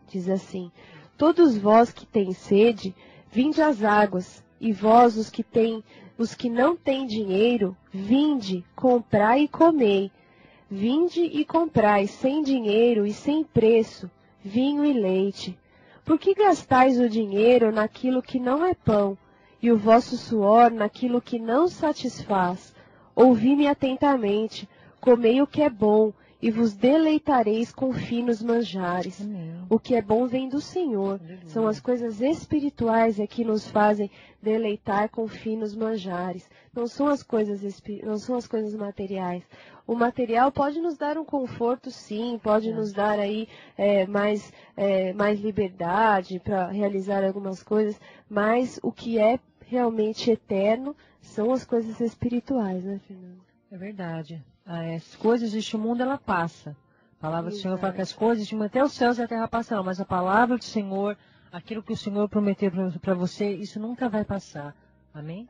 Diz assim: Todos vós que têm sede, vinde às águas, e vós os que não têm dinheiro, vinde, comprai e comei. Vinde e comprai sem dinheiro e sem preço, vinho e leite. Por que gastais o dinheiro naquilo que não é pão, e o vosso suor naquilo que não satisfaz? Ouvi-me atentamente, comei o que é bom, e vos deleitareis com finos manjares.
Amém.
O que é bom vem do Senhor.
Aleluia.
São as coisas espirituais que nos fazem deleitar com finos manjares. Não são as coisas materiais. O material pode nos dar um conforto, sim, pode nos dar aí mais liberdade para realizar algumas coisas, mas o que é realmente eterno são as coisas espirituais, né, Fernanda?
É verdade. As coisas deste mundo, ela passa. A palavra do Senhor fala que as coisas de até os céus e a terra passarão, mas a palavra do Senhor, aquilo que o Senhor prometeu para você, isso nunca vai passar. Amém?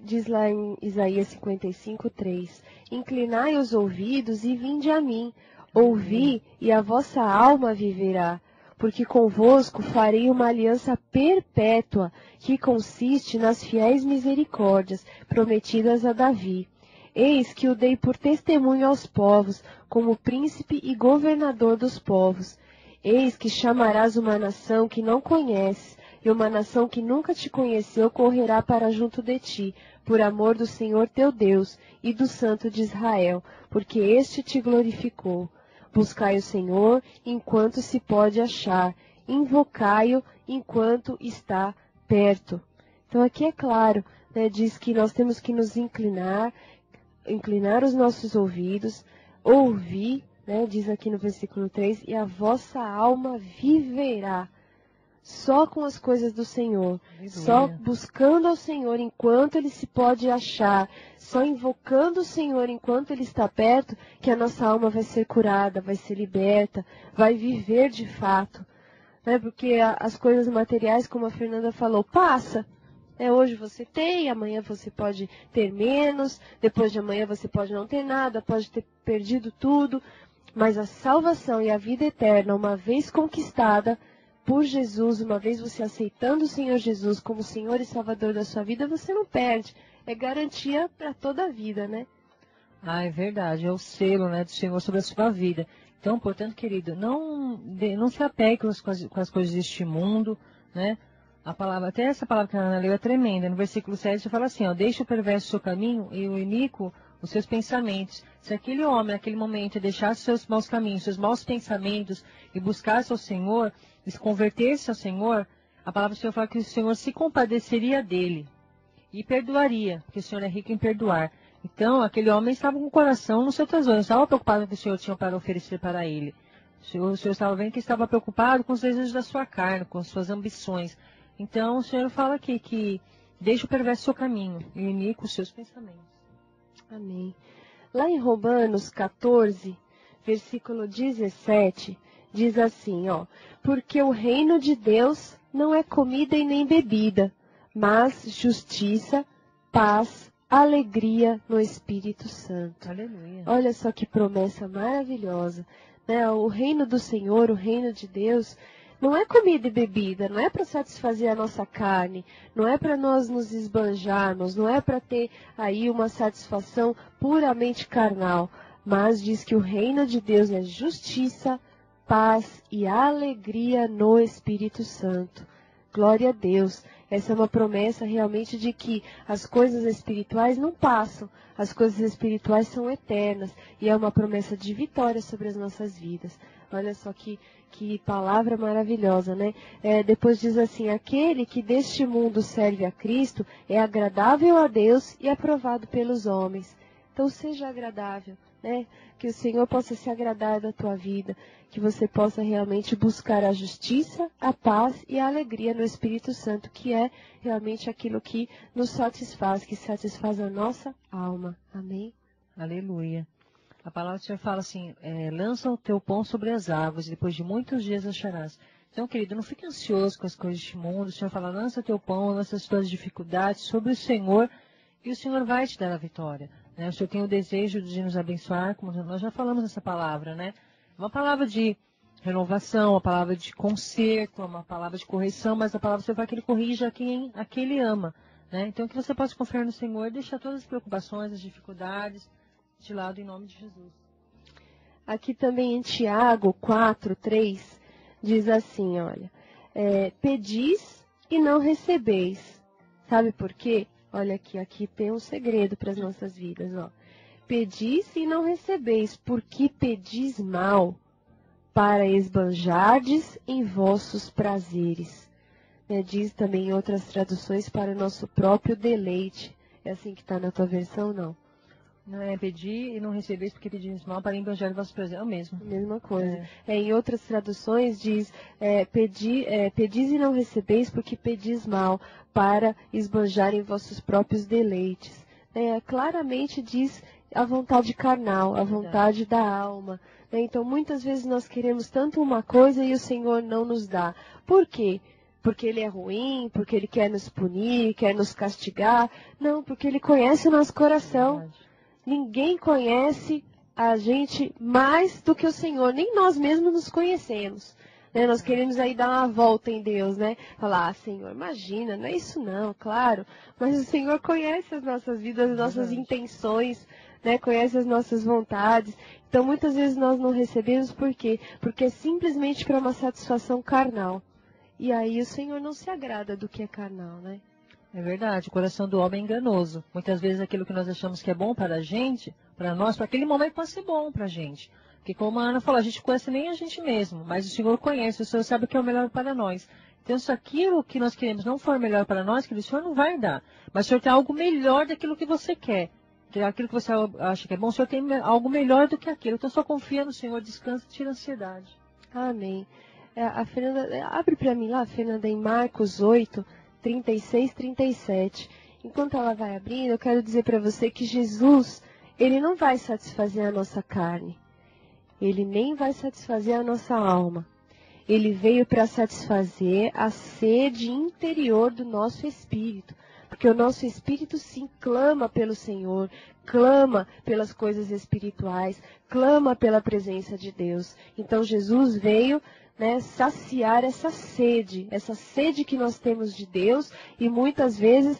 Diz lá em Isaías 55, 3: Inclinai os ouvidos e vinde a mim, ouvi e a vossa alma viverá. Porque convosco farei uma aliança perpétua, que consiste nas fiéis misericórdias prometidas a Davi. Eis que o dei por testemunho aos povos, como príncipe e governador dos povos. Eis que chamarás uma nação que não conheces, e uma nação que nunca te conheceu correrá para junto de ti, por amor do Senhor teu Deus e do Santo de Israel, porque este te glorificou. Buscai o Senhor enquanto se pode achar, invocai-o enquanto está perto. Então aqui é claro, né, diz que nós temos que nos inclinar os nossos ouvidos, ouvir, né, diz aqui no versículo 3, e a vossa alma viverá. Só com as coisas do Senhor, só buscando ao Senhor enquanto Ele se pode achar, só invocando o Senhor enquanto Ele está perto, que a nossa alma vai ser curada, vai ser liberta, vai viver de fato. Né? Porque as coisas materiais, como a Fernanda falou, passa. Hoje você tem, amanhã você pode ter menos, depois de amanhã você pode não ter nada, pode ter perdido tudo, mas a salvação e a vida eterna, uma vez conquistada por Jesus, uma vez você aceitando o Senhor Jesus como Senhor e Salvador da sua vida, você não perde. É garantia para toda a vida, né?
É verdade. É o selo, né, do Senhor sobre a sua vida. Então, portanto, querido, não se apegue com as coisas deste mundo, né? A palavra, até essa palavra que a Ana leu é tremenda. No versículo 7 fala assim, ó, deixa o perverso o seu caminho e o iníquo os seus pensamentos. Se aquele homem, naquele momento, deixasse seus maus caminhos, seus maus pensamentos e buscasse ao Senhor, e se converter-se ao Senhor, a palavra do Senhor fala que o Senhor se compadeceria dele e perdoaria, porque o Senhor é rico em perdoar. Então, aquele homem estava com o coração no seu tesouro, não estava preocupado com o que o Senhor tinha para oferecer para ele. O Senhor estava vendo que estava preocupado com os desejos da sua carne, com as suas ambições. Então, o Senhor fala aqui que deixa o perverso o seu caminho e o iníquo os seus pensamentos.
Amém. Lá em Romanos 14, versículo 17, diz assim, ó, porque o reino de Deus não é comida e nem bebida, mas justiça, paz, alegria no Espírito Santo.
Aleluia.
Olha só que promessa maravilhosa. Né? O reino do Senhor, o reino de Deus, não é comida e bebida, não é para satisfazer a nossa carne, não é para nós nos esbanjarmos, não é para ter aí uma satisfação puramente carnal, mas diz que o reino de Deus é justiça, paz e alegria no Espírito Santo. Glória a Deus. Essa é uma promessa realmente de que as coisas espirituais não passam, as coisas espirituais são eternas, e é uma promessa de vitória sobre as nossas vidas. Olha só que palavra maravilhosa, né? Depois diz assim, aquele que deste mundo serve a Cristo é agradável a Deus e aprovado pelos homens. Então seja agradável, né? Que o Senhor possa se agradar da tua vida, que você possa realmente buscar a justiça, a paz e a alegria no Espírito Santo, que é realmente aquilo que nos satisfaz, que satisfaz a nossa alma. Amém?
Aleluia. A palavra do Senhor fala assim, lança o teu pão sobre as águas, e depois de muitos dias acharás. Então, querido, não fique ansioso com as coisas deste mundo. O Senhor fala, lança o teu pão, lança as tuas dificuldades sobre o Senhor, e o Senhor vai te dar a vitória. Né? O Senhor tem o desejo de nos abençoar, como nós já falamos nessa palavra, né? Uma palavra de renovação, uma palavra de conserto, uma palavra de correção, mas a palavra do Senhor fala que Ele corrige a quem Ele ama. Né? Então, que você possa confiar no Senhor, deixar todas as preocupações, as dificuldades de lado em nome de Jesus.
Aqui também em Tiago 4:3 diz assim, olha, pedis e não recebeis. Sabe por quê? Olha aqui tem um segredo para as nossas vidas, ó. Pedis e não recebeis, porque pedis mal, para esbanjardes em vossos prazeres. Diz também em outras traduções, para o nosso próprio deleite. É assim que está na tua versão, não?
Não é pedir e não receber porque pedimos mal para embanjar o vosso prazer. É o mesmo.
A mesma coisa. Em outras traduções diz, pedis e não recebeis porque pedis mal, para esbanjar em vossos próprios deleites. Claramente diz a vontade carnal, a vontade da alma. Então, muitas vezes nós queremos tanto uma coisa e o Senhor não nos dá. Por quê? Porque Ele é ruim, porque Ele quer nos punir, quer nos castigar. Não, porque Ele conhece o nosso coração.
Verdade.
Ninguém conhece a gente mais do que o Senhor, nem nós mesmos nos conhecemos. Nós queremos aí dar uma volta em Deus, né? Falar, Senhor, imagina, não é isso não, claro. Mas o Senhor conhece as nossas vidas, as nossas intenções, né? Conhece as nossas vontades. Então, muitas vezes nós não recebemos por quê? Porque é simplesmente para uma satisfação carnal. E aí o Senhor não se agrada do que é carnal, né?
É verdade, o coração do homem é enganoso. Muitas vezes aquilo que nós achamos que é bom para a gente, para nós, para aquele momento pode ser bom para a gente. Porque como a Ana falou, a gente conhece nem a gente mesmo, mas o Senhor conhece, o Senhor sabe o que é o melhor para nós. Então, se aquilo que nós queremos não for melhor para nós, que o Senhor não vai dar. Mas o Senhor tem algo melhor daquilo que você quer. Aquilo que você acha que é bom, o Senhor tem algo melhor do que aquilo. Então, só confia no Senhor, descansa e tira a ansiedade.
Amém. A Fernanda, abre para mim lá, Fernanda, em Marcos 8, 36, 37. Enquanto ela vai abrindo, eu quero dizer para você que Jesus, Ele não vai satisfazer a nossa carne. Ele nem vai satisfazer a nossa alma. Ele veio para satisfazer a sede interior do nosso espírito. Porque o nosso espírito sim clama pelo Senhor, clama pelas coisas espirituais, clama pela presença de Deus. Então Jesus veio, saciar essa sede que nós temos de Deus, e muitas vezes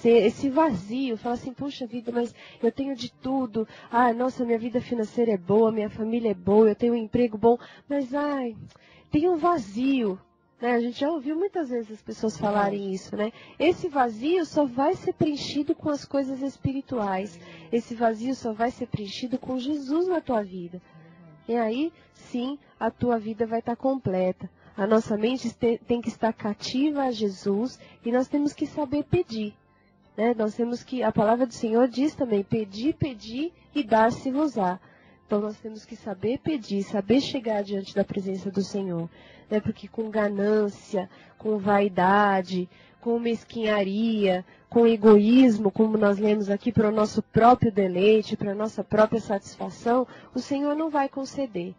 esse vazio, fala assim, puxa vida, mas eu tenho de tudo, nossa, minha vida financeira é boa, minha família é boa, eu tenho um emprego bom, mas tem um vazio, né? A gente já ouviu muitas vezes as pessoas falarem isso, né? Esse vazio só vai ser preenchido com as coisas espirituais, esse vazio só vai ser preenchido com Jesus na tua vida. E aí, sim, a tua vida vai estar completa. A nossa mente tem que estar cativa a Jesus e nós temos que saber pedir. Nós temos que, a palavra do Senhor diz também, pedir, pedir e dar-se-vos-á. Então nós temos que saber pedir, saber chegar diante da presença do Senhor. Porque com ganância, com vaidade, com mesquinharia, com egoísmo, como nós lemos aqui, para o nosso próprio deleite, para a nossa própria satisfação, o Senhor não vai conceder.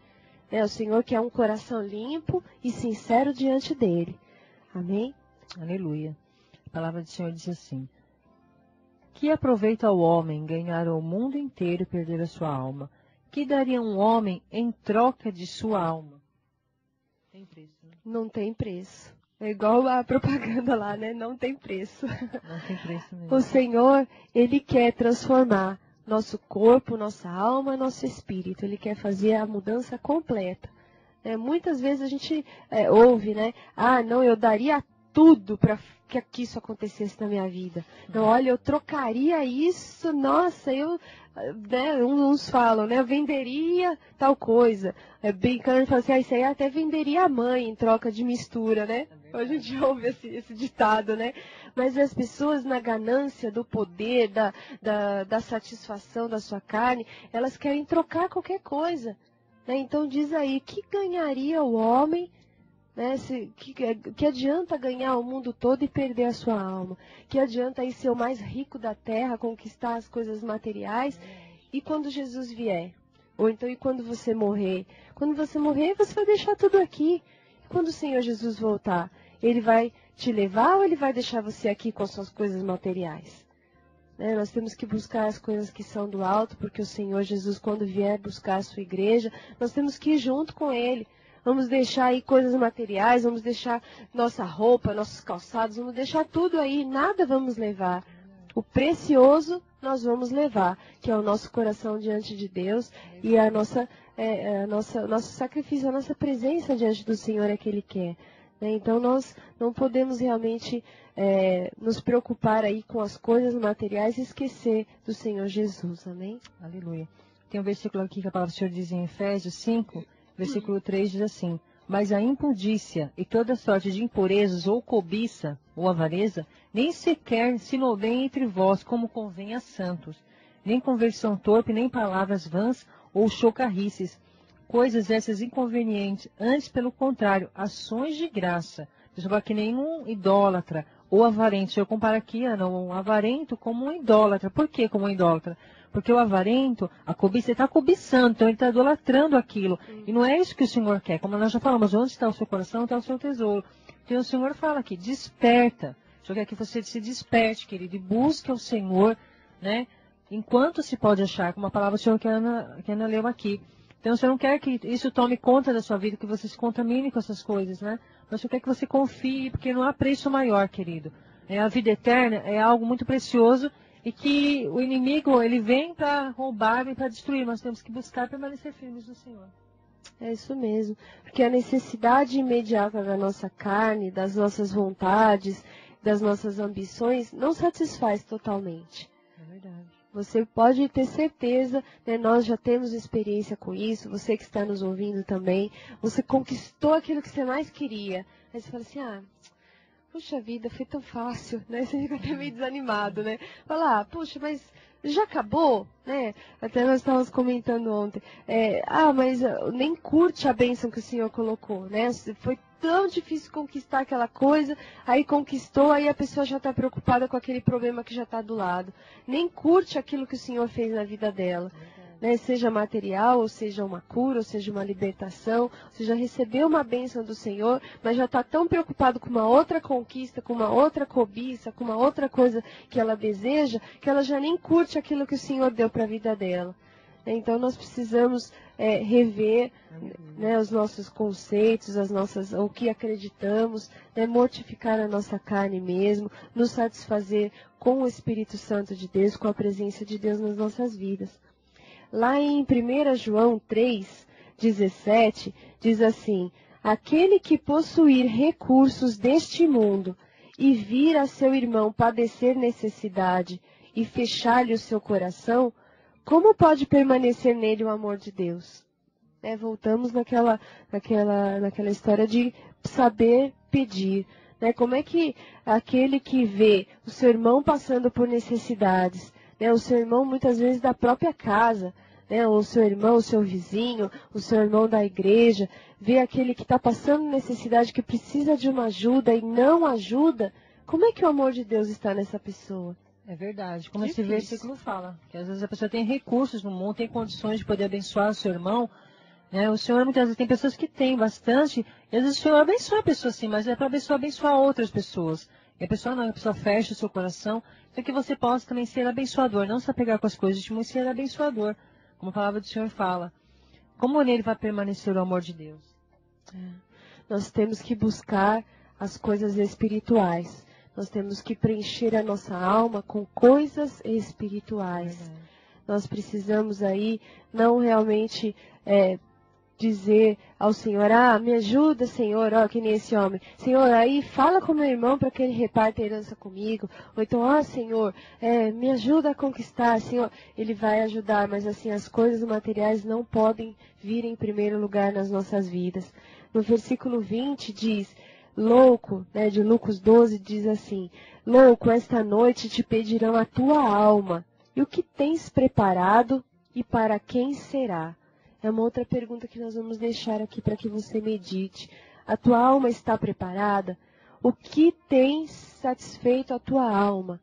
O Senhor quer um coração limpo e sincero diante dele. Amém?
Aleluia. A palavra do Senhor diz assim: que aproveita ao homem ganhar o mundo inteiro e perder a sua alma? Que daria um homem em troca de sua alma? Tem preço, né?
Não tem preço. É igual a propaganda lá, né? Não tem preço.
Não tem preço mesmo.
O Senhor, Ele quer transformar nosso corpo, nossa alma, nosso espírito. Ele quer fazer a mudança completa. Muitas vezes a gente ouve, né? Ah, não, eu daria tudo para que isso acontecesse na minha vida. Não, olha, eu trocaria isso, nossa, né, uns falam, né? Eu venderia tal coisa. Brincando, falam assim, isso aí até venderia a mãe em troca de mistura, né? A gente ouve esse ditado, né? Mas as pessoas na ganância do poder, da satisfação da sua carne, elas querem trocar qualquer coisa. Né? Então diz aí, que ganharia o homem, né? Que adianta ganhar o mundo todo e perder a sua alma? Que adianta aí ser o mais rico da terra, conquistar as coisas materiais, e quando Jesus vier? Ou então, e quando você morrer? Quando você morrer, você vai deixar tudo aqui. Quando o Senhor Jesus voltar, Ele vai te levar ou Ele vai deixar você aqui com as suas coisas materiais? Nós temos que buscar as coisas que são do alto, porque o Senhor Jesus, quando vier buscar a sua igreja, nós temos que ir junto com Ele. Vamos deixar aí coisas materiais, vamos deixar nossa roupa, nossos calçados, vamos deixar tudo aí, nada vamos levar. O precioso nós vamos levar, que é o nosso coração diante de Deus e nosso sacrifício, a nossa presença diante do Senhor é que Ele quer. Então nós não podemos realmente nos preocupar aí com as coisas materiais e esquecer do Senhor Jesus, amém?
Aleluia. Tem um versículo aqui que a palavra do Senhor diz em Efésios 5, versículo 3 diz assim: mas a impudícia e toda sorte de impurezas ou cobiça ou avareza nem sequer se nomeiem entre vós como convém a santos, nem conversão torpe, nem palavras vãs ou chocarrices, coisas essas inconvenientes, antes pelo contrário, ações de graça. Pessoal, que nem um idólatra ou avarento. Eu comparo aqui, Ana, um avarento como um idólatra. Por que como um idólatra? Porque o avarento, a cobiça, ele está cobiçando, então ele está idolatrando aquilo. E não é isso que o Senhor quer. Como nós já falamos, onde está o seu coração, está o seu tesouro. Então o Senhor fala aqui, desperta. O Senhor quer que você se desperte, querido, e busque o Senhor, né? Enquanto se pode achar, como a palavra do Senhor que a Ana leu aqui. Então, o Senhor não quer que isso tome conta da sua vida, que você se contamine com essas coisas, né? Mas o Senhor quer que você confie, porque não há preço maior, querido. A vida eterna é algo muito precioso e que o inimigo, ele vem para roubar, vem para destruir. Nós temos que buscar permanecer firmes no Senhor.
É isso mesmo. Porque a necessidade imediata da nossa carne, das nossas vontades, das nossas ambições, não satisfaz totalmente.
É verdade.
Você pode ter certeza, né, nós já temos experiência com isso, você que está nos ouvindo também, você conquistou aquilo que você mais queria. Aí você fala assim, puxa vida, foi tão fácil, né? Você fica até meio desanimado, né? Fala, puxa, mas já acabou, né? Até nós estávamos comentando ontem. Mas nem curte a bênção que o Senhor colocou, né? Foi tão difícil conquistar aquela coisa, aí conquistou, aí a pessoa já está preocupada com aquele problema que já está do lado. Nem curte aquilo que o Senhor fez na vida dela. Né, seja material, ou seja uma cura, ou seja uma libertação, ou seja, recebeu uma bênção do Senhor, mas já está tão preocupado com uma outra conquista, com uma outra cobiça, com uma outra coisa que ela deseja, que ela já nem curte aquilo que o Senhor deu para a vida dela. Então nós precisamos rever, né, os nossos conceitos, o que acreditamos, né, mortificar a nossa carne mesmo, nos satisfazer com o Espírito Santo de Deus, com a presença de Deus nas nossas vidas. Lá em 1 João 3,17, diz assim: aquele que possuir recursos deste mundo e vir a seu irmão padecer necessidade e fechar-lhe o seu coração, como pode permanecer nele o amor de Deus? Voltamos naquela história de saber pedir. Como é que aquele que vê o seu irmão passando por necessidades, o seu irmão muitas vezes da própria casa, o seu irmão, o seu vizinho, o seu irmão da igreja, vê aquele que está passando necessidade, que precisa de uma ajuda e não ajuda, como é que o amor de Deus está nessa pessoa?
É verdade, como esse versículo fala, que às vezes a pessoa tem recursos no mundo, tem condições de poder abençoar o seu irmão, né? O Senhor muitas vezes tem pessoas que têm bastante, e às vezes o Senhor abençoa a pessoa sim, mas é para abençoar outras pessoas. E a pessoa não, a pessoa fecha o seu coração, então que você possa também ser abençoador, não se apegar com as coisas, mas ser abençoador. Como a palavra do Senhor fala. Como nele vai permanecer o amor de Deus?
nós temos que buscar as coisas espirituais. Nós temos que preencher a nossa alma com coisas espirituais. Nós precisamos aí não realmente dizer ao Senhor, me ajuda, Senhor, que nem esse homem. Senhor, aí fala com meu irmão para que ele reparta a herança comigo. Ou então, Senhor, me ajuda a conquistar. Senhor, ele vai ajudar, mas assim, as coisas materiais não podem vir em primeiro lugar nas nossas vidas. No versículo 20 diz, louco, de Lucas 12, diz assim, louco, esta noite te pedirão a tua alma. E o que tens preparado e para quem será? É uma outra pergunta que nós vamos deixar aqui para que você medite. A tua alma está preparada? O que tem satisfeito a tua alma?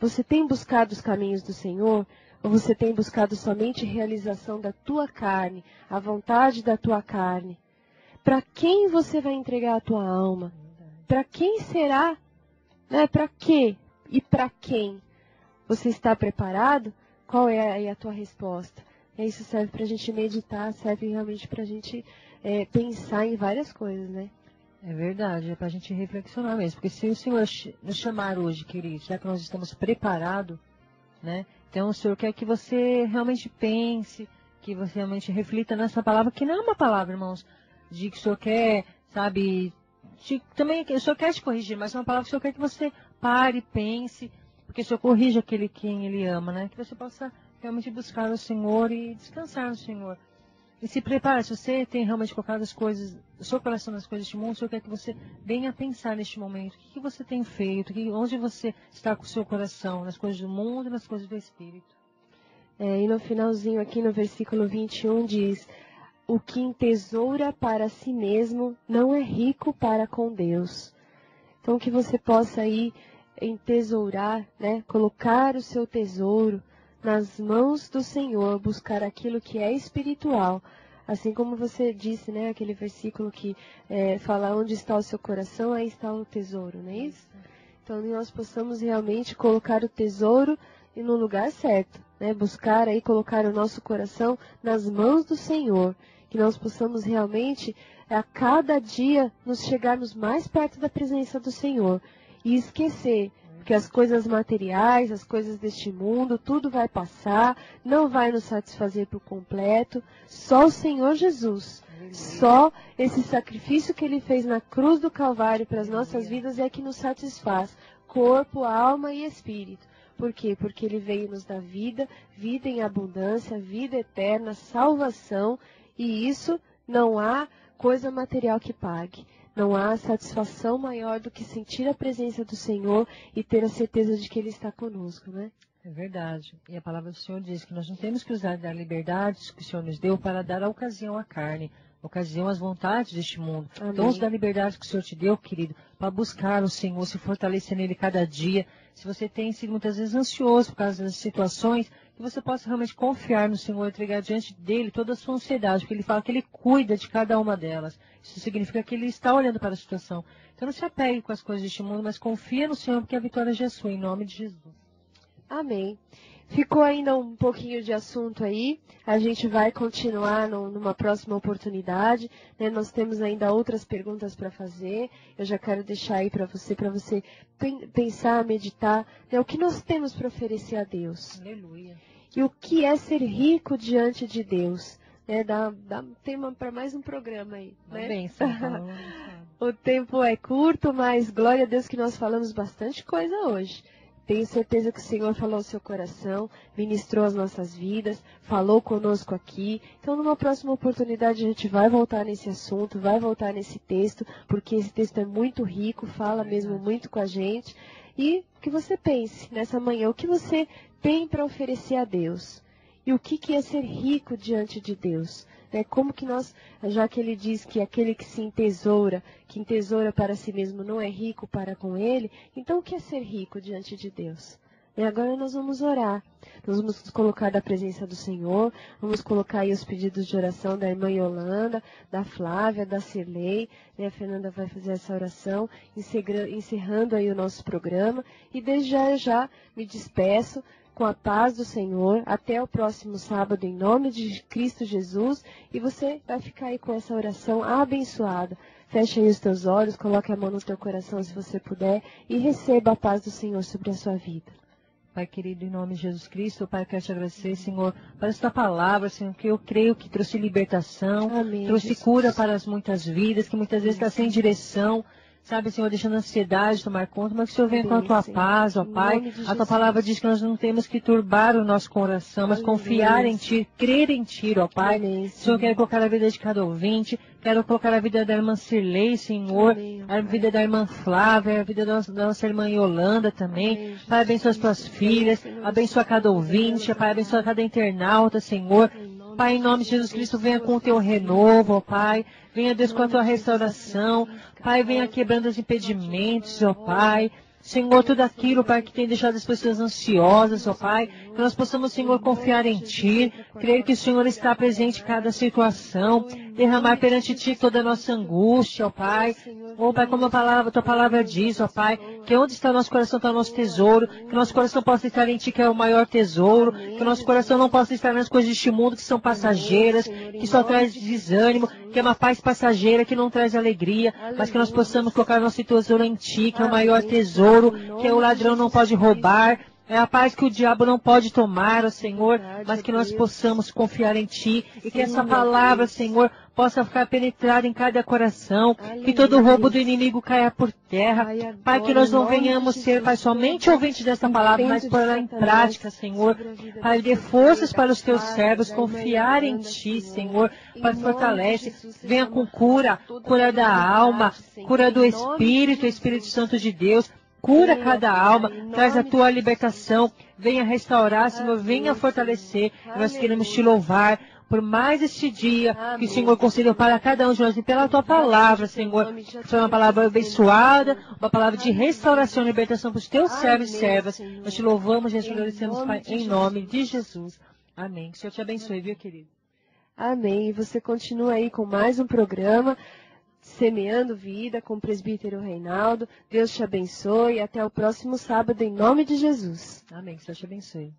Você tem buscado os caminhos do Senhor? Ou você tem buscado somente realização da tua carne, a vontade da tua carne? Para quem você vai entregar a tua alma? Para quem será? Para quê? E para quem? Você está preparado? Qual é aí a tua resposta? Isso serve para a gente meditar, serve realmente para a gente pensar em várias coisas, né?
É verdade, é para a gente reflexionar mesmo. Porque se o Senhor nos chamar hoje, querido, já que nós estamos preparados, né? Então o Senhor quer que você realmente pense, que você realmente reflita nessa palavra, que não é uma palavra, irmãos, de que o Senhor quer, sabe, também o Senhor quer te corrigir, mas é uma palavra que o Senhor quer que você pare, pense, porque o Senhor corrige aquele quem Ele ama, né? Que você possa realmente buscar o Senhor e descansar no Senhor. E se prepare, se você tem realmente colocado as coisas, o seu coração nas coisas deste mundo, o Senhor quer que você venha pensar neste momento. O que você tem feito? Onde você está com o seu coração? Nas coisas do mundo e nas coisas do Espírito.
E no finalzinho aqui no versículo 21 diz, o que entesoura para si mesmo não é rico para com Deus. Então que você possa aí entesourar, colocar o seu tesouro nas mãos do Senhor, buscar aquilo que é espiritual. Assim como você disse, aquele versículo que fala onde está o seu coração, aí está o tesouro, não é isso? Então nós possamos realmente colocar o tesouro no lugar certo, buscar aí colocar o nosso coração nas mãos do Senhor, que nós possamos realmente a cada dia nos chegarmos mais perto da presença do Senhor e esquecer que as coisas materiais, as coisas deste mundo, tudo vai passar, não vai nos satisfazer por completo. Só o Senhor Jesus, só esse sacrifício que Ele fez na cruz do Calvário para as nossas vidas é que nos satisfaz, corpo, alma e espírito. Por quê? Porque Ele veio nos dar vida, vida em abundância, vida eterna, salvação, e isso não há coisa material que pague. Não há satisfação maior do que sentir a presença do Senhor e ter a certeza de que Ele está conosco, né?
É verdade. E a palavra do Senhor diz que nós não temos que usar da liberdade que o Senhor nos deu para dar a ocasião à carne, ocasião às vontades deste mundo.
Amém.
Então, use da liberdade que o Senhor te deu, querido, para buscar o Senhor, se fortalecer nele cada dia. Se você tem sido muitas vezes ansioso por causa das situações, que você possa realmente confiar no Senhor, entregar diante dele toda a sua ansiedade, porque ele fala que ele cuida de cada uma delas. Isso significa que ele está olhando para a situação. Então não se apegue com as coisas deste mundo, mas confia no Senhor, porque a vitória já é sua, em nome de Jesus.
Amém. Ficou ainda um pouquinho de assunto aí, a gente vai continuar numa próxima oportunidade, Nós temos ainda outras perguntas para fazer, eu já quero deixar aí para você pensar, meditar, o que nós temos para oferecer a Deus.
Aleluia.
E o que é ser rico diante de Deus. Dá tema para mais um programa aí.
Bênção,
O tempo é curto, mas glória a Deus que nós falamos bastante coisa hoje. Tenho certeza que o Senhor falou ao seu coração, ministrou as nossas vidas, falou conosco aqui. Então, numa próxima oportunidade, a gente vai voltar nesse assunto, vai voltar nesse texto, porque esse texto é muito rico, fala mesmo muito com a gente. E que você pense nessa manhã, o que você tem para oferecer a Deus? E o que é ser rico diante de Deus? Como que nós, já que ele diz que aquele que se entesoura, que entesoura para si mesmo não é rico para com ele, então o que é ser rico diante de Deus? E agora nós vamos orar, nós vamos nos colocar da presença do Senhor, vamos colocar aí os pedidos de oração da irmã Yolanda, da Flávia, da Cirlei, a Fernanda vai fazer essa oração, encerrando aí o nosso programa, e desde já me despeço, com a paz do Senhor. Até o próximo sábado, em nome de Cristo Jesus. E você vai ficar aí com essa oração abençoada. Feche aí os teus olhos, coloque a mão no teu coração se você puder e receba a paz do Senhor sobre a sua vida.
Pai querido, em nome de Jesus Cristo, Pai, quero te agradecer, Senhor, por esta palavra, Senhor, que eu creio que trouxe libertação,
Amém,
trouxe
Jesus.
cura para as muitas vidas, que muitas vezes está sem direção, sabe, Senhor, deixando a ansiedade tomar conta, mas que o Senhor venha com a tua
Amém,
paz, ó
Senhor. Em
Pai.
nome de
A tua
Jesus.
palavra diz que nós não temos que turbar o nosso coração, mas
Aleluia.
confiar em Ti, crer em Ti, ó Pai.
Amém,
Senhor, quero colocar a vida de cada ouvinte, quero colocar a vida da irmã Cirlei, Senhor,
Amém, ó
a
Pai.
vida da irmã Flávia, a vida da nossa irmã Yolanda também.
Amém, Jesus.
Pai, abençoa as tuas filhas,
Senhor,
abençoa cada ouvinte, Pai, abençoa cada internauta, Senhor. Pai, em nome de Jesus Cristo, venha com o teu renovo, ó Pai. Venha, Deus, com a tua restauração. Pai, venha quebrando os impedimentos, ó Pai. Senhor, tudo aquilo, Pai, que tem deixado as pessoas ansiosas, ó Pai, que nós possamos, Senhor, confiar em Ti, crer que o Senhor está presente em cada situação, derramar perante Ti toda a nossa angústia, ó Pai. Ó Pai, como a Tua palavra diz, ó Pai, que onde está o nosso coração está o nosso tesouro, que o nosso coração possa estar em Ti, que é o maior tesouro, que o nosso coração não possa estar nas coisas deste mundo que são passageiras, que só traz desânimo, que é uma paz passageira, que não traz alegria, mas que nós possamos colocar nosso tesouro em Ti, que é o maior tesouro, que o ladrão não pode roubar, é a paz que o diabo não pode tomar, ó Senhor, mas que nós possamos confiar em Ti e que essa palavra, Senhor, possa ficar penetrada em cada coração, que todo roubo do inimigo caia por terra. Pai, que nós não venhamos ser, Pai, somente ouvintes dessa palavra, mas pôr ela em prática, Senhor. Pai, dê forças para os Teus servos, confiar em Ti, Senhor. Pai, fortalece, venha com cura, cura da alma, cura do Espírito, Espírito Santo de Deus. Cura cada alma, traz a Tua libertação, venha restaurar, Senhor, venha fortalecer. Nós queremos Te louvar por mais este dia que o Senhor concedeu para cada um de nós e pela Tua palavra, Senhor. Foi uma palavra abençoada, uma palavra de restauração e libertação para os Teus servos e servas. Nós Te louvamos e Te agradecemos, Pai, em nome de Jesus. Amém. Que o Senhor te abençoe, viu, querido?
Amém. E você continua aí com mais um programa, Semeando Vida, com o presbítero Reinaldo. Deus te abençoe e até o próximo sábado, em nome de Jesus.
Amém. Que o Senhor te abençoe.